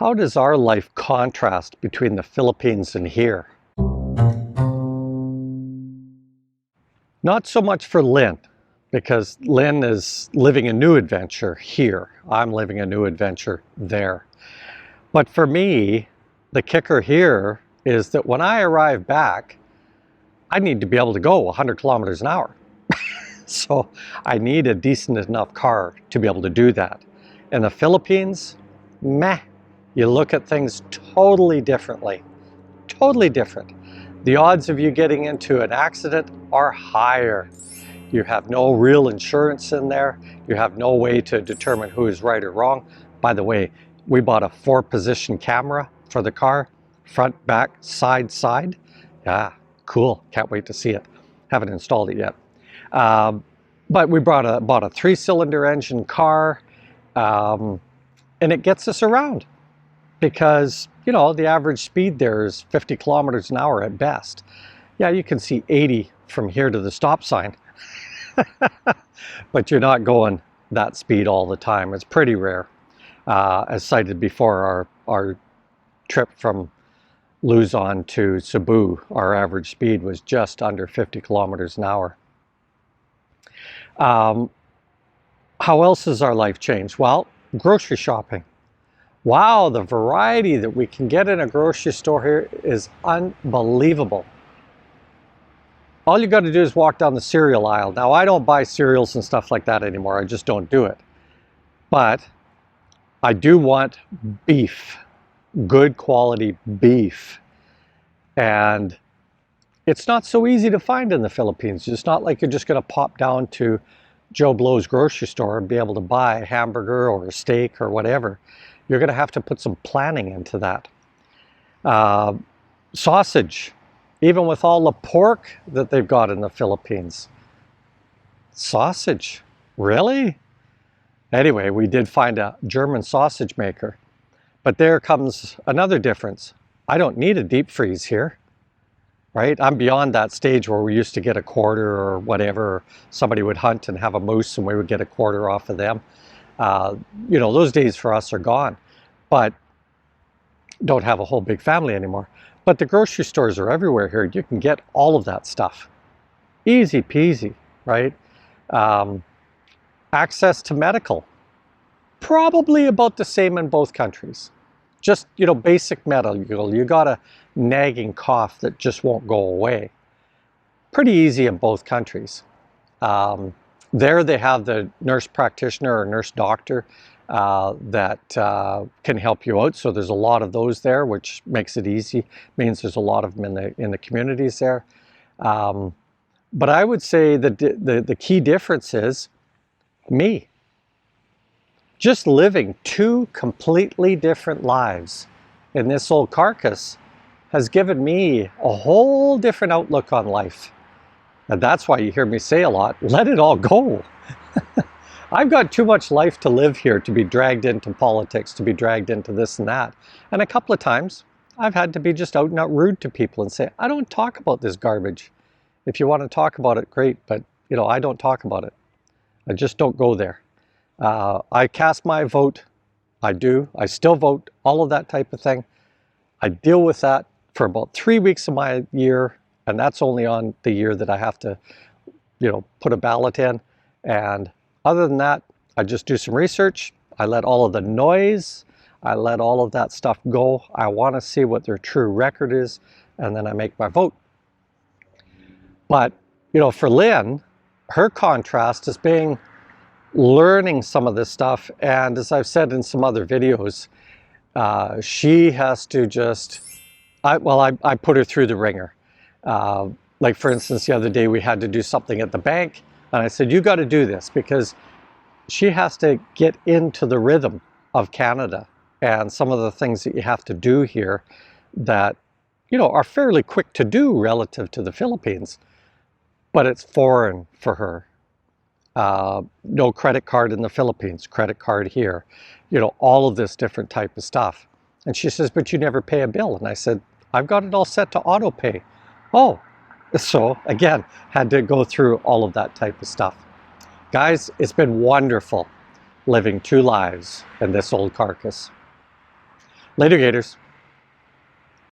How does our life contrast between the Philippines and here? Not so much for Lynn, because Lynn is living a new adventure here. I'm living a new adventure there. But for me, the kicker here is that when I arrive back, I need to be able to go 100 kilometers an hour. So I need a decent enough car to be able to do that. In the Philippines, meh. You look at things totally differently. Totally different. The odds of you getting into an accident are higher. You have no real insurance in there. You have no way to determine who is right or wrong. By the way, we bought a 4-position camera for the car. Front, back, side, side. Yeah, cool. Can't wait to see it. Haven't installed it yet. But we bought a 3-cylinder engine car, and it gets us around because, you know, the average speed there is 50 kilometers an hour at best. Yeah, you can see 80 from here to the stop sign, but you're not going that speed all the time. It's pretty rare. As cited before, our trip from Luzon to Cebu, our average speed was just under 50 kilometers an hour. How else has our life changed? Well, grocery shopping. Wow, the variety that we can get in a grocery store here is unbelievable. All you got to do is walk down the cereal aisle. Now, I don't buy cereals and stuff like that anymore. I just don't do it. But I do want beef, good quality beef. And it's not so easy to find in the Philippines. It's not like you're just going to pop down to Joe Blow's grocery store and be able to buy a hamburger or a steak or whatever. You're going to have to put some planning into that. Sausage, even with all the pork that they've got in the Philippines. Sausage, really? Anyway, we did find a German sausage maker. But there comes another difference. I don't need a deep freeze here. Right? I'm beyond that stage where we used to get a quarter or whatever. Somebody would hunt and have a moose and we would get a quarter off of them. You know, those days for us are gone, but don't have a whole big family anymore. But the grocery stores are everywhere here. You can get all of that stuff. Easy peasy, right? Access to medical. Probably about the same in both countries. Just, you know, basic medical. You got a nagging cough that just won't go away. Pretty easy in both countries. There they have the nurse practitioner or nurse doctor that can help you out. So there's a lot of those there, which makes it easy. Means there's a lot of them in the communities there. But I would say that the key difference is me. Just living 2 completely different lives in this old Carcass has given me a whole different outlook on life. And that's why you hear me say a lot, let it all go. I've got too much life to live here to be dragged into politics, to be dragged into this and that. And a couple of times I've had to be just out and out rude to people and say, I don't talk about this garbage. If you want to talk about it, great, but you know, I don't talk about it. I just don't go there. I cast my vote. I do. I still vote, all of that type of thing. I deal with that for about 3 weeks of my year, and that's only on the year that I have to, you know, put a ballot in. And other than that, I just do some research. I let all of the noise, I let all of that stuff go. I want to see what their true record is, and then I make my vote. But, you know, for Lynn, her contrast is being learning some of this stuff, and as I've said in some other videos, she has to just, I put her through the ringer. Like for instance, the other day we had to do something at the bank, and I said, you got to do this, because she has to get into the rhythm of Canada and some of the things that you have to do here that, you know, are fairly quick to do relative to the Philippines, but it's foreign for her. No credit card in the Philippines, credit card here, you know, all of this different type of stuff. And she says, but you never pay a bill. And I said, I've got it all set to auto pay. Oh, so again, had to go through all of that type of stuff. Guys, it's been wonderful living 2 lives in this old Carcass. Later, Gators.